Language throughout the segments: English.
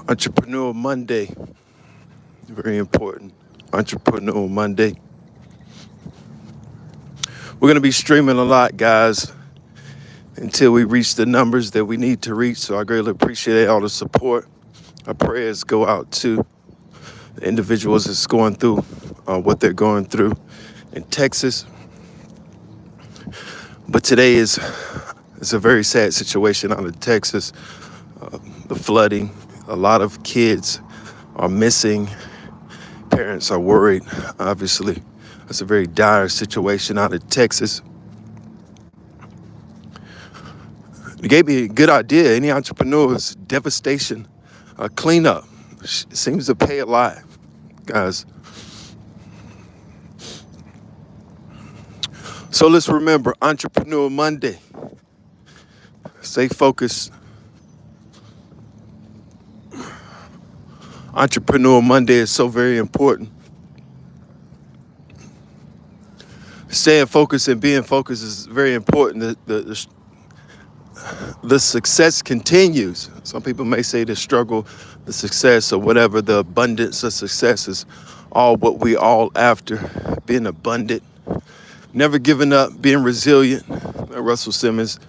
Entrepreneur Monday, very important. Entrepreneur Monday. We're going to be streaming a lot, guys, until we reach the numbers that we need to reach. So I greatly appreciate all the support. Our prayers go out to the individuals that's going through what they're going through in Texas. But today it's a very sad situation out of Texas. The flooding, a lot of kids are missing. Parents are worried, obviously. It's a very dire situation out of Texas. You gave me a good idea. Any entrepreneurs, devastation, cleanup seems to pay a lot, guys. So let's remember Entrepreneur Monday. Stay focused. Entrepreneur Monday is so very important. Staying focused and being focused is very important. The success continues. Some people may say the struggle, the success, or whatever, the abundance of success is all what we all after. Being abundant, never giving up, being resilient. Russell Simmons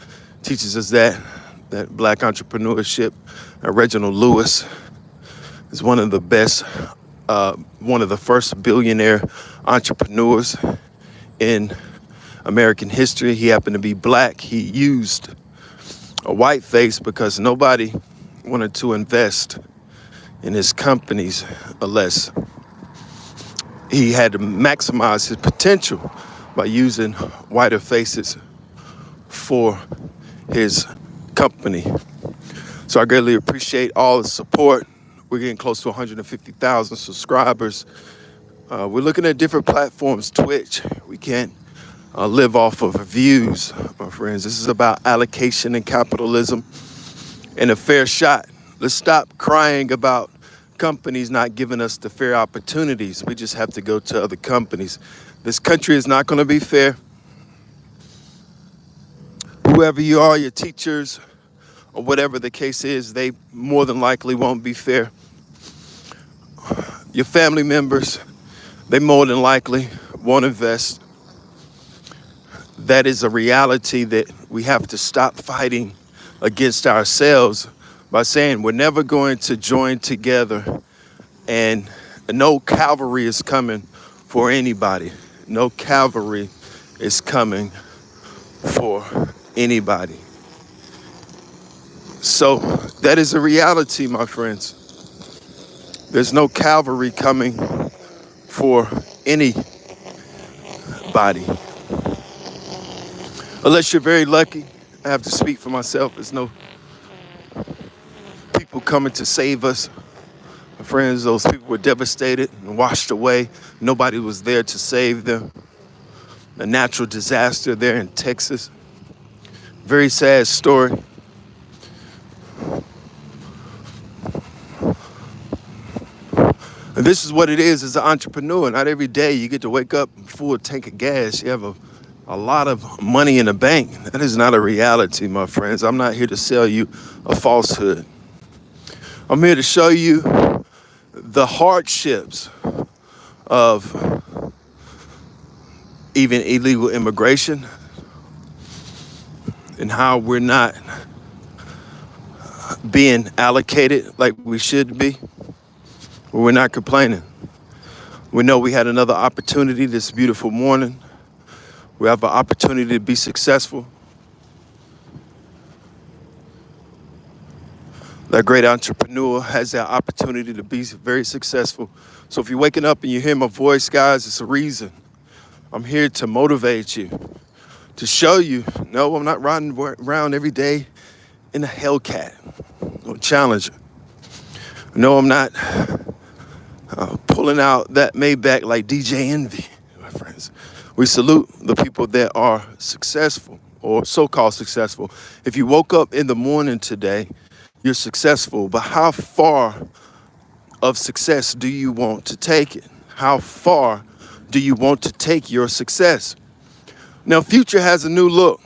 teaches us that black entrepreneurship. Reginald Lewis is one of the best, one of the first billionaire entrepreneurs in American history. He happened to be black. He used a white face because nobody wanted to invest in his companies unless he had to maximize his potential by using whiter faces for his company. So I greatly appreciate all the support. We're getting close to 150,000 subscribers. We're looking at different platforms. Twitch, we can't live off of views, my friends. This is about allocation and capitalism and a fair shot. Let's stop crying about companies not giving us the fair opportunities. We just have to go to other companies. This country is not going to be fair. Whoever you are, your teachers, or whatever the case is, they more than likely won't be fair. Your family members, they more than likely won't invest. That is a reality that we have to stop fighting against ourselves by saying we're never going to join together, and no Calvary is coming for anybody. No Calvary is coming for anybody. So that is a reality, my friends. There's no Calvary coming for anybody. Unless you're very lucky. I have to speak for myself. There's no people coming to save us. My friends, those people were devastated and washed away. Nobody was there to save them. A natural disaster there in Texas. Very sad story. And this is what it is as an entrepreneur. Not every day you get to wake up full tank of gas. You have a lot of money in the bank. That is not a reality, my friends. I'm not here to sell you a falsehood. I'm here to show you the hardships of even illegal immigration and how we're not being allocated like we should be. We're not complaining. We know we had another opportunity this beautiful morning. We have an opportunity to be successful. That great entrepreneur has that opportunity to be very successful. So if you're waking up and you hear my voice, guys, it's a reason. I'm here to motivate you, to show you, no, I'm not riding around every day in a Hellcat or Challenger. No, I'm not pulling out that Maybach like DJ Envy, my friends. We salute the people that are successful or so-called successful. If you woke up in the morning today, you're successful, but how far of success do you want to take it? How far do you want to take your success? Now, Future has a new look.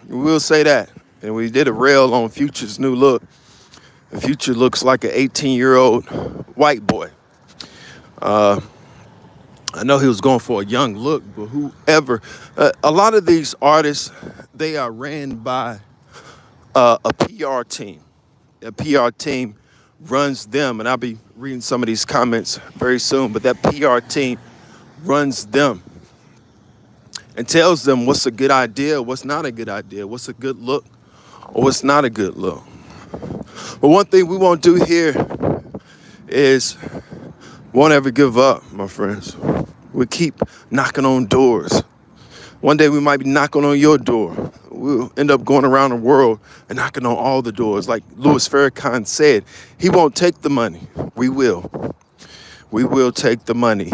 We will say that. And we did a rail on Future's new look. The future looks like an 18-year-old white boy. I know he was going for a young look, but whoever, a lot of these artists, they are ran by a PR team. A PR team runs them, and I'll be reading some of these comments very soon, but that PR team runs them and tells them what's a good idea, what's not a good idea, what's a good look, or what's not a good look. But one thing we won't do here is won't ever give up, my friends. We keep knocking on doors. One day we might be knocking on your door. We'll end up going around the world and knocking on all the doors. Like Louis Farrakhan said, he won't take the money. We will. We will take the money.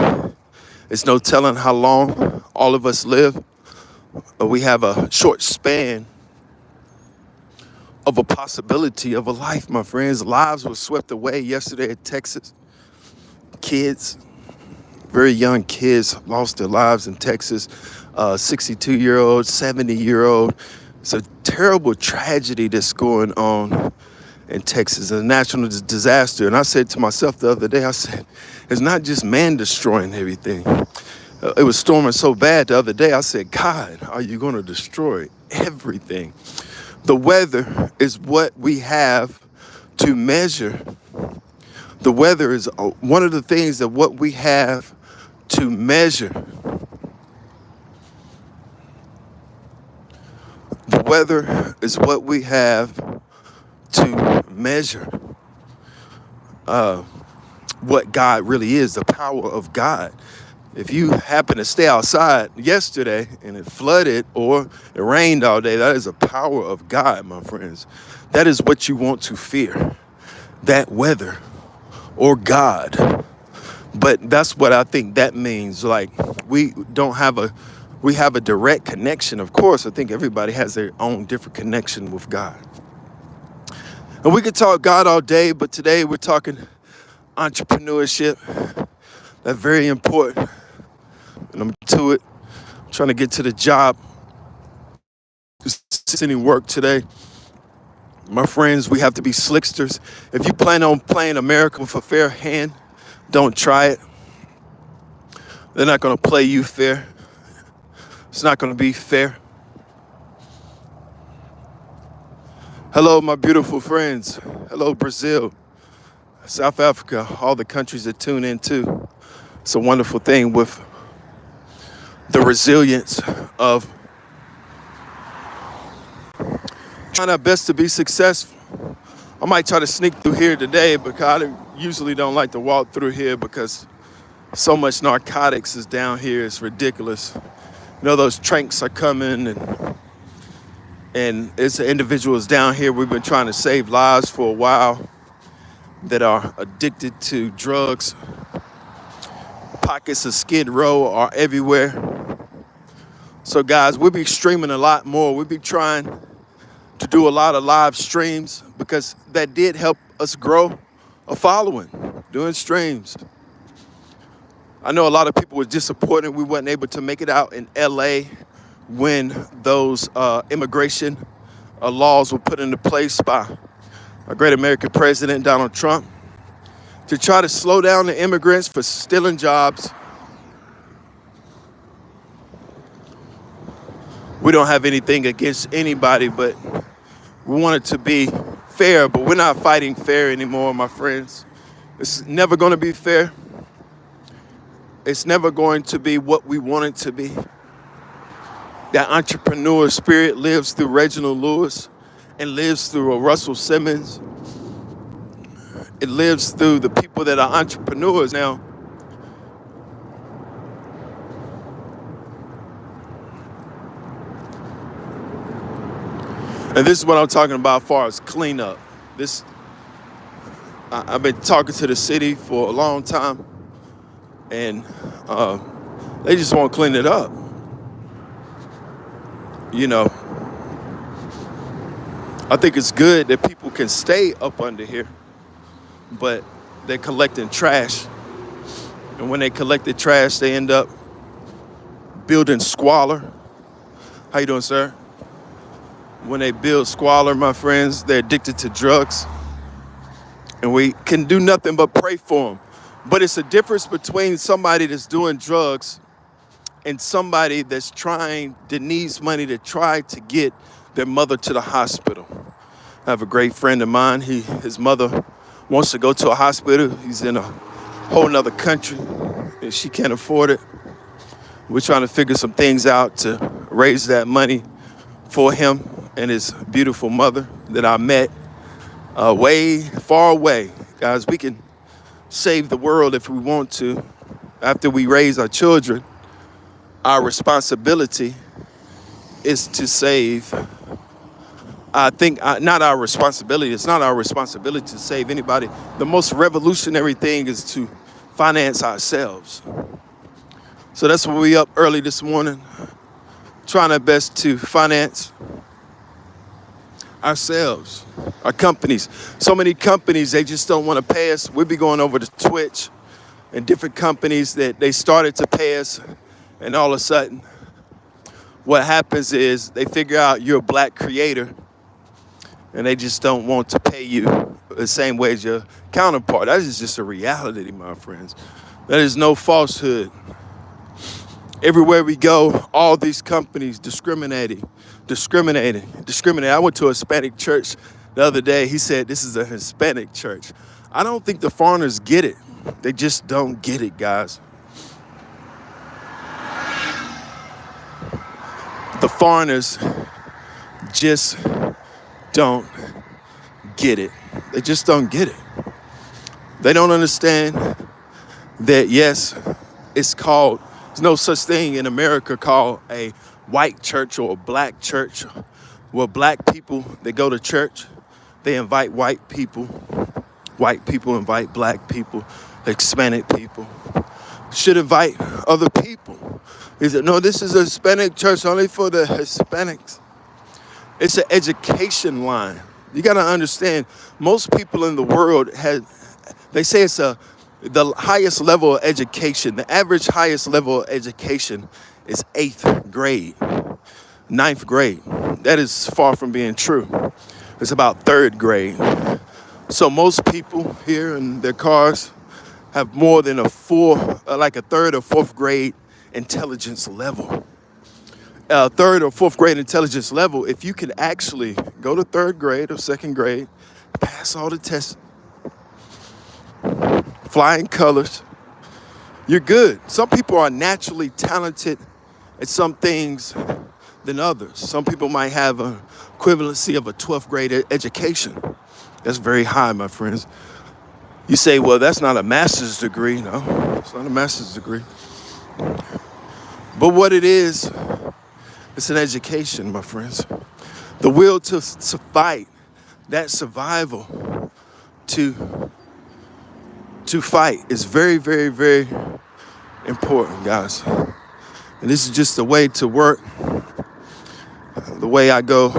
It's no telling how long all of us live. But we have a short span of a possibility of a life, my friends. Lives were swept away yesterday in Texas. Kids, very young kids lost their lives in Texas. 62-year-old, 70-year-old. It's a terrible tragedy that's going on in Texas, a national disaster. And I said to myself the other day, I said, it's not just man destroying everything. It was storming so bad the other day, I said, God, are you going to destroy everything? The weather is what we have to measure. The weather is one of the things that what we have to measure. The weather is what we have to measure what God really is, the power of God. If you happen to stay outside yesterday and it flooded or it rained all day, that is the power of God, my friends. That is what you want to fear, that weather or God. But that's what I think that means. Like, we have a direct connection. Of course, I think everybody has their own different connection with God. And we could talk God all day, but today we're talking entrepreneurship. That's very important. And I'm to it. I'm trying to get to the job. Just any work today. My friends, we have to be slicksters. If you plan on playing America with a fair hand, don't try it. They're not going to play you fair. It's not going to be fair. Hello, my beautiful friends. Hello, Brazil, South Africa, all the countries that tune in too. It's a wonderful thing with the resilience of trying our best to be successful. I might try to sneak through here today because I usually don't like to walk through here because so much narcotics is down here. It's ridiculous. You know, those tranks are coming and it's individuals down here. We've been trying to save lives for a while that are addicted to drugs. Pockets of Skid Row are everywhere. So guys, we'll be streaming a lot more. We'll be trying to do a lot of live streams because that did help us grow a following, doing streams. I know a lot of people were disappointed we wasn't able to make it out in LA when those immigration laws were put into place by our great American president, Donald Trump, to try to slow down the immigrants for stealing jobs. We don't have anything against anybody, but we want it to be fair, but we're not fighting fair anymore, my friends. It's never going to be fair. It's never going to be what we want it to be. That entrepreneur spirit lives through Reginald Lewis and lives through Russell Simmons. It lives through the people that are entrepreneurs now. And this is what I'm talking about as far as cleanup. I've been talking to the city for a long time, and they just want to clean it up. You know, I think it's good that people can stay up under here, but they're collecting trash. And when they collect the trash, they end up building squalor. How you doing, sir? When they build squalor, my friends, they're addicted to drugs. and we can do nothing but pray for them. But it's a difference between somebody that's doing drugs and somebody that needs money to try to get their mother to the hospital. I have a great friend of mine. His mother wants to go to a hospital. He's in a whole nother country and she can't afford it. We're trying to figure some things out to raise that money for him and his beautiful mother that I met way far away. Guys, we can save the world if we want to. After we raise our children, our responsibility is to save. Not our responsibility. It's not our responsibility to save anybody. The most revolutionary thing is to finance ourselves. So that's why we up early this morning, trying our best to finance ourselves, our companies. So many companies, they just don't want to pay us. We'll be going over to Twitch and different companies that they started to pay us, and all of a sudden, what happens is they figure out you're a black creator and they just don't want to pay you the same way as your counterpart. That is just a reality, my friends. That is no falsehood. Everywhere we go, all these companies discriminating. I went to a Hispanic church the other day. He said, this is a Hispanic church. I don't think the foreigners get it. They just don't get it, guys. The foreigners just don't get it. They just don't get it. They don't understand that, yes, there's no such thing in America called a white church or a black church. Where black people, they go to church, they invite white people invite black people, Hispanic people, should invite other people. He said, no, this is a Hispanic church only for the Hispanics. It's an education line. You got to understand, most people in the world they say it's the highest level of education. The average highest level of education is 8th grade, 9th grade. That is far from being true. It's about 3rd grade. So most people here in their cars have more than like a 3rd or 4th grade intelligence level. 3rd or 4th grade intelligence level, if you can actually go to 3rd grade or 2nd grade, pass all the tests, flying colors, you're good. Some people are naturally talented at some things than others. Some people might have an equivalency of a 12th grade education. That's very high, my friends. You say, well, that's not a master's degree. No, it's not a master's degree. But what it is, it's an education, my friends. The will to fight, that survival to fight is very, very, very important, guys. And this is just the way to work, the way I go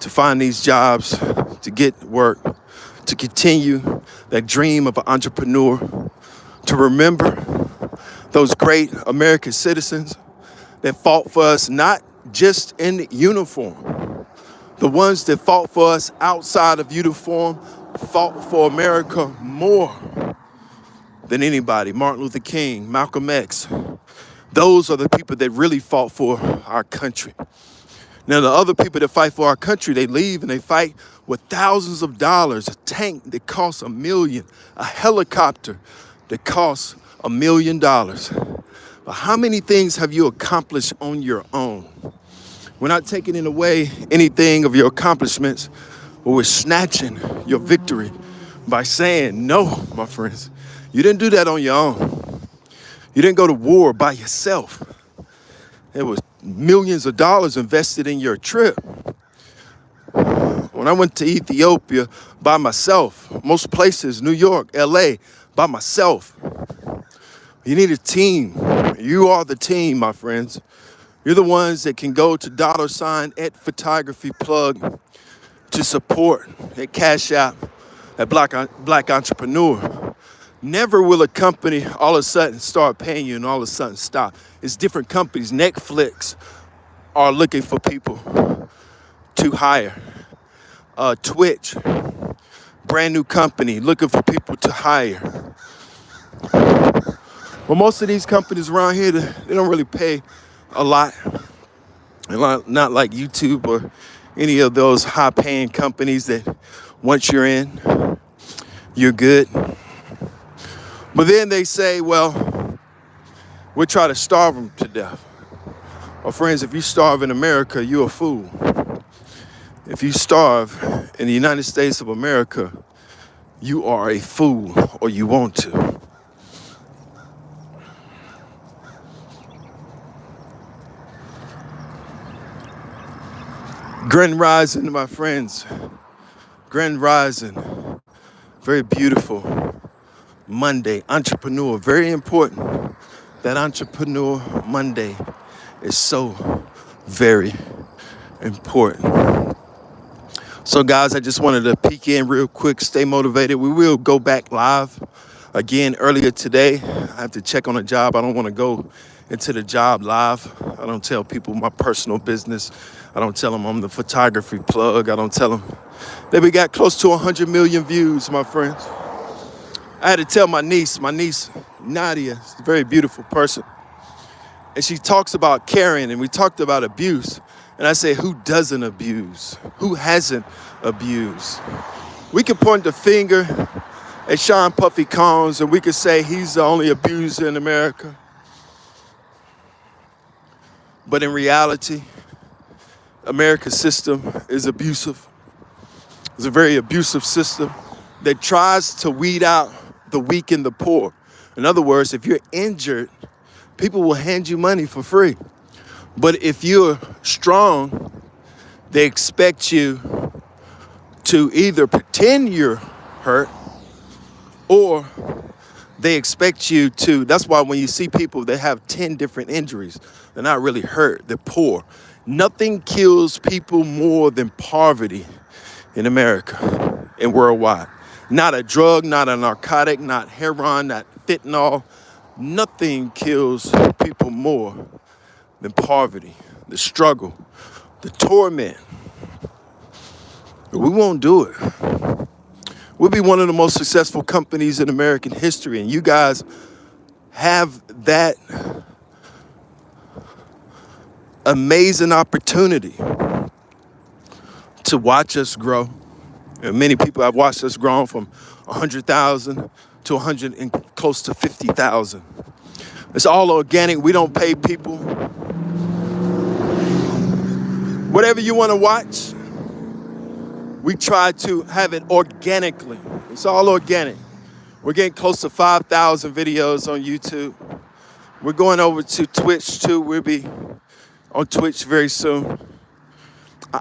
to find these jobs, to get work, to continue that dream of an entrepreneur, to remember those great American citizens that fought for us, not just in uniform. The ones that fought for us outside of uniform fought for America more than anybody. Martin Luther King, Malcolm X. Those are the people that really fought for our country. Now, the other people that fight for our country, they leave and they fight with thousands of dollars, a tank that costs $1 million, a helicopter that costs $1 million. But how many things have you accomplished on your own? We're not taking away anything of your accomplishments, but we're snatching your victory by saying, no, my friends, you didn't do that on your own. You didn't go to war by yourself. There was millions of dollars invested in your trip. When I went to Ethiopia by myself, most places, New York, LA, by myself. You need a team. You are the team, my friends. You're the ones that can go to $@photography plug to support that Cash App, that black entrepreneur. Never will a company all of a sudden start paying you and all of a sudden stop. It's different companies. Netflix are looking for people to hire. Twitch, brand new company looking for people to hire. Well, most of these companies around here, they don't really pay a lot. Not like YouTube or any of those high-paying companies that once you're in, you're good. But then they say, well, we'll try to starve them to death. Well, friends, if you starve in America, you're a fool. If you starve in the United States of America, you are a fool, or you want to. Grand Rising, my friends. Grand Rising. Very beautiful Monday. Entrepreneur. Very important. That Entrepreneur Monday is so very important. So, guys, I just wanted to peek in real quick, stay motivated. We will go back live again earlier today. I have to check on a job. I don't want to go into the job live. I don't tell people my personal business. I don't tell them I'm the photography plug. I don't tell them that we got close to 100 million views, my friends. I had to tell my niece, Nadia, is a very beautiful person. And she talks about caring, and we talked about abuse. And I say, who doesn't abuse? Who hasn't abused? We can point the finger at Sean Puffy Combs, and we could say he's the only abuser in America. But in reality, America's system is abusive. It's a very abusive system that tries to weed out the weak and the poor. In other words, if you're injured, people will hand you money for free. But if you're strong, they expect you to either pretend you're hurt, or they expect you to. That's why when you see people that have 10 different injuries, they're not really hurt, they're poor. Nothing kills people more than poverty in America and worldwide. Not a drug, not a narcotic, not heroin, not fentanyl. Nothing kills people more than poverty, the struggle, the torment. We won't do it. We'll be one of the most successful companies in American history, and you guys have that amazing opportunity to watch us grow. And many people have watched us grow from 100,000 to 100 and close to 50,000. It's all organic. We don't pay people. Whatever you want to watch, we try to have it organically. It's all organic. We're getting close to 5,000 videos on YouTube. We're going over to Twitch too. We'll be on Twitch very soon.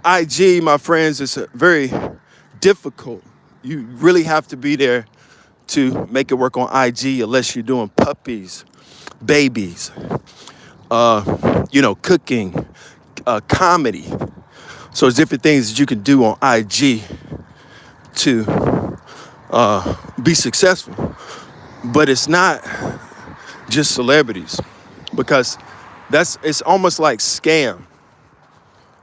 IG, my friends, is very difficult. You really have to be there to make it work on IG unless you're doing puppies, babies, cooking, comedy. So there's different things that you can do on IG to be successful. But it's not just celebrities, because it's almost like scam.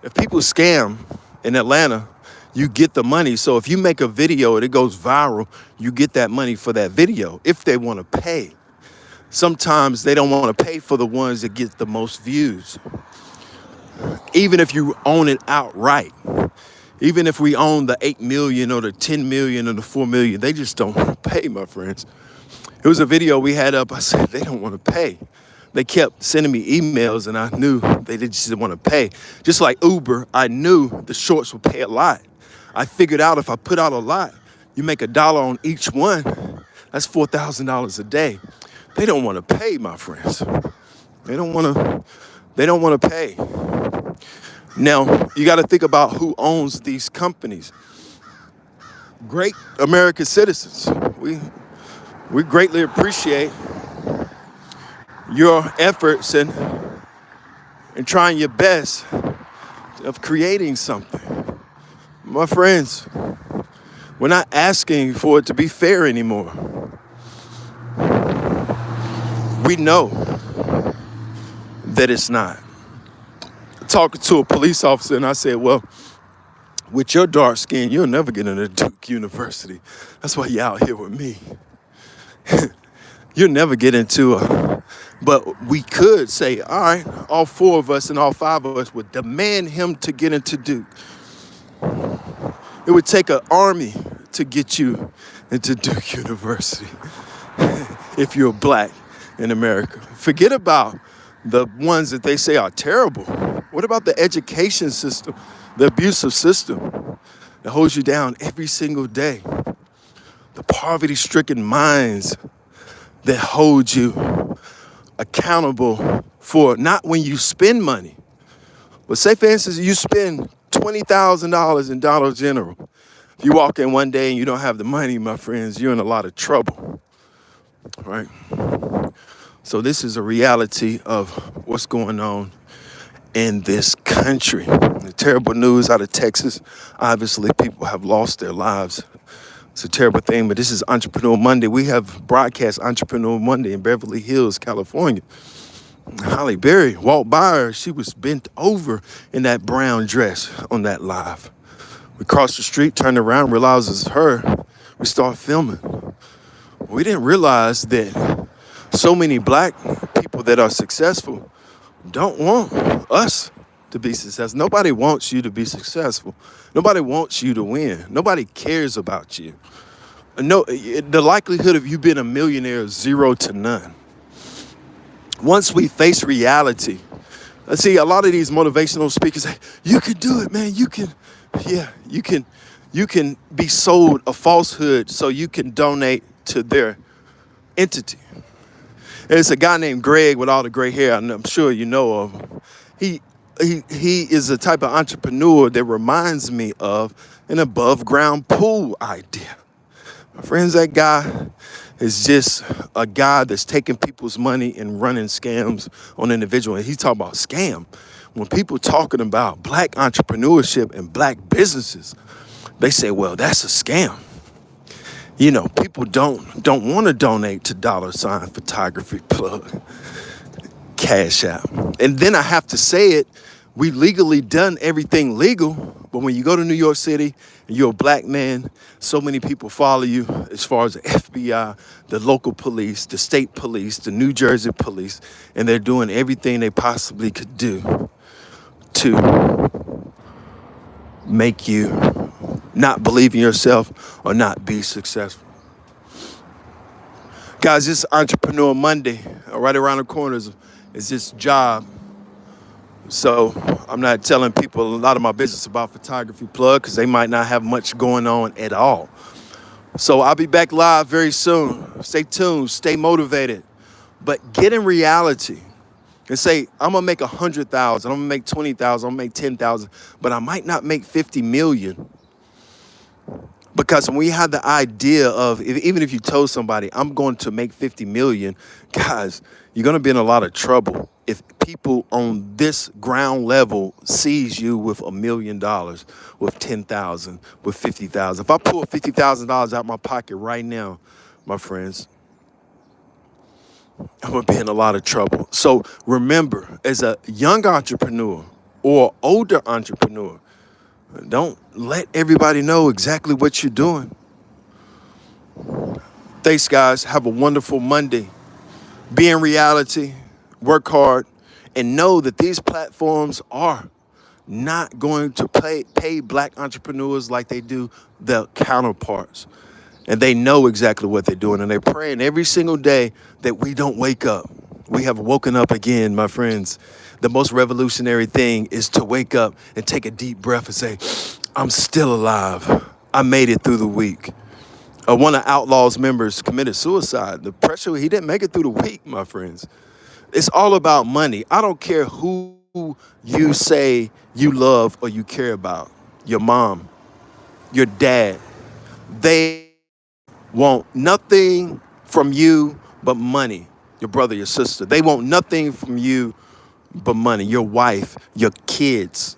If people scam in Atlanta, you get the money. So if you make a video and it goes viral, you get that money for that video if they want to pay. Sometimes they don't want to pay for the ones that get the most views. Even if you own it outright, even if we own the 8 million or the 10 million or the 4 million, they just don't pay, my friends. It was a video we had up. I said, they don't want to pay. They kept sending me emails, and I knew they just didn't want to pay. Just like Uber, I knew the shorts would pay a lot. I figured out if I put out a lot, you make $1 on each one, that's $4,000 a day. They don't want to pay, my friends. They don't want to pay. Now, you got to think about who owns these companies. Great American citizens. We greatly appreciate your efforts and trying your best of creating something. My friends, we're not asking for it to be fair anymore. We know that it's not. Talking to a police officer, and I said, well, With your dark skin, you'll never get into Duke University. That's why you're out here with me. You'll never get into a. But we could say, all right, all four of us and all five of us would demand him to get into Duke. It would take an army to get you into Duke University if you're black in America. Forget about the ones that they say are terrible. What about the education system, the abusive system that holds you down every single day? The poverty-stricken minds that hold you accountable for not when you spend money, but say, for instance, you spend $20,000 in Dollar General. If you walk in one day and you don't have the money, my friends, you're in a lot of trouble, right? So this is a reality of what's going on in this country. The terrible news out of Texas, obviously people have lost their lives. It's a terrible thing, but this is Entrepreneur Monday. We have broadcast Entrepreneur Monday in Beverly Hills, California. Holly Berry walked by her. She was bent over in that brown dress on that live. We crossed the street, turned around, realized it's her. We start filming. We didn't realize that so many black people that are successful don't want us to be successful. Nobody wants you to be successful. Nobody wants you to win. Nobody cares about you. No, the likelihood of you being a millionaire is 0 to none. Once we face reality, let's see, a lot of these motivational speakers say, you can do it, man. You can be sold a falsehood so you can donate to their entity. There's a guy named Greg with all the gray hair. I'm sure you know of him. He is a type of entrepreneur that reminds me of an above ground pool idea. My friends, that guy is just a guy that's taking people's money and running scams on individuals. And he's talking about scam. When people talking about black entrepreneurship and black businesses, they say, well, that's a scam. You know, people don't want to donate to $ photography plug, Cash App. And then I have to say it, we legally done everything legal, but when you go to New York City and you're a black man, so many people follow you as far as the FBI, the local police, the state police, the New Jersey police, and they're doing everything they possibly could do to make you not believe in yourself or not be successful. Guys, this is Entrepreneur Monday. Right around the corner is this job. So I'm not telling people a lot of my business about photography plug because they might not have much going on at all. So I'll be back live very soon. Stay tuned, stay motivated, but get in reality and say, I'm gonna make 100,000, I'm gonna make 20,000, I'm gonna make 10,000, but I might not make 50 million. Because when we have the idea of, even if you told somebody, I'm going to make 50 million, guys, you're going to be in a lot of trouble if people on this ground level sees you with $1 million, with 10,000, with 50,000. If I pull $50,000 out my pocket right now, my friends, I'm going to be in a lot of trouble. So remember, as a young entrepreneur or older entrepreneur, don't let everybody know exactly what you're doing. Thanks, guys. Have a wonderful Monday. Be in reality, work hard, and know that these platforms are not going to pay black entrepreneurs like they do their counterparts. And they know exactly what they're doing, and they're praying every single day that we don't wake up. We have woken up again, my friends. The most revolutionary thing is to wake up and take a deep breath and say, I'm still alive. I made it through the week. One of Outlaw's members committed suicide. The pressure, he didn't make it through the week, my friends. It's all about money. I don't care who you say you love or you care about. Your mom, your dad. They want nothing from you but money. Your brother, your sister. They want nothing from you but money. Your wife, your kids.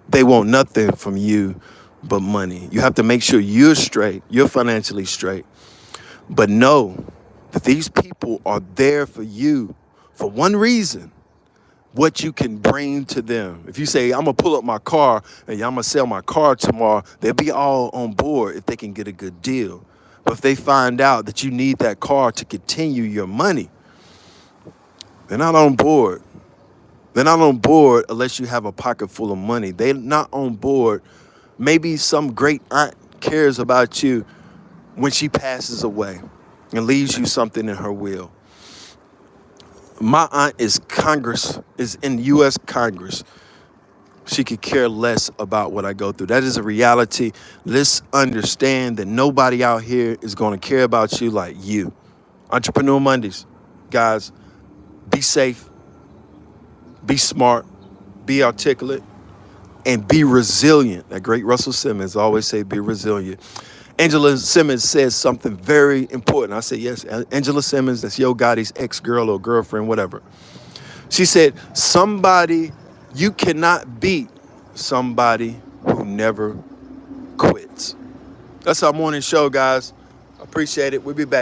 They want nothing from you but money. You have to make sure you're straight. You're financially straight. But know that these people are there for you for one reason. what you can bring to them. If you say, I'm gonna pull up my car and I'm gonna sell my car tomorrow, they'll be all on board if they can get a good deal. But if they find out that you need that car to continue your money, they're not on board. They're not on board unless you have a pocket full of money. They're not on board. Maybe some great aunt cares about you when she passes away and leaves you something in her will. My aunt is in U.S. Congress. She could care less about what I go through. That is a reality. Let's understand that nobody out here is going to care about you like you. Entrepreneur Mondays, guys, be safe, be smart, be articulate, and be resilient. That great Russell Simmons always say, be resilient. Angela Simmons says something very important. I said, yes, Angela Simmons, that's Yo Gotti's ex-girl or girlfriend, whatever. She said, you cannot beat somebody who never quits. That's our morning show, guys. Appreciate it. We'll be back.